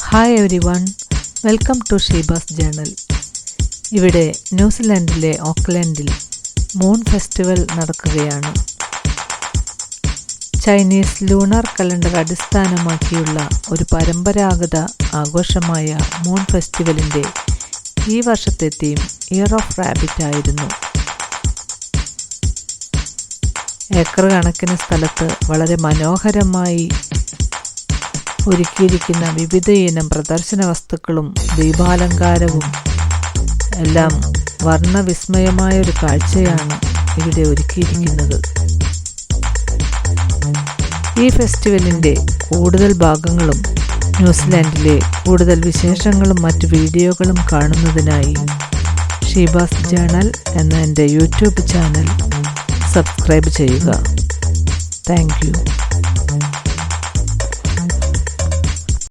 Hi everyone, welcome to Sheeba's journal. ഇവിടെ ന്യൂസിലാൻഡിലെ ഓക്ക്ലൻഡിൽ മൂൺ ഫെസ്റ്റിവൽ നടക്കുകയാണ്. ചൈനീസ് ലൂണർ കലണ്ടർ അടിസ്ഥാനമാക്കിയുള്ള ഒരു പരമ്പരാഗത ആഘോഷമായ മൂൺ ഫെസ്റ്റിവലിൻ്റെ ഈ വർഷത്തെ തീം ഇയർ ഓഫ് റാബിറ്റ് ആയിരുന്നു. ഏക്കർ കണക്കിന് സ്ഥലത്ത് വളരെ മനോഹരമായി ഒരുക്കിയിരിക്കുന്ന വിവിധ ഇനം പ്രദർശന വസ്തുക്കളും ദീപാലങ്കാരവും എല്ലാം വർണ്ണവിസ്മയമായൊരു കാഴ്ചയാണ് ഇവിടെ ഒരുക്കിയിരിക്കുന്നത്. ഈ ഫെസ്റ്റിവലിൻ്റെ കൂടുതൽ ഭാഗങ്ങളും ന്യൂസിലാൻഡിലെ കൂടുതൽ വിശേഷങ്ങളും മറ്റു വീഡിയോകളും കാണുന്നതിനായി ഷീബാസ് ജേണൽ എന്ന എൻ്റെ യൂട്യൂബ് ചാനൽ സബ്സ്ക്രൈബ് ചെയ്യുക. Thank you.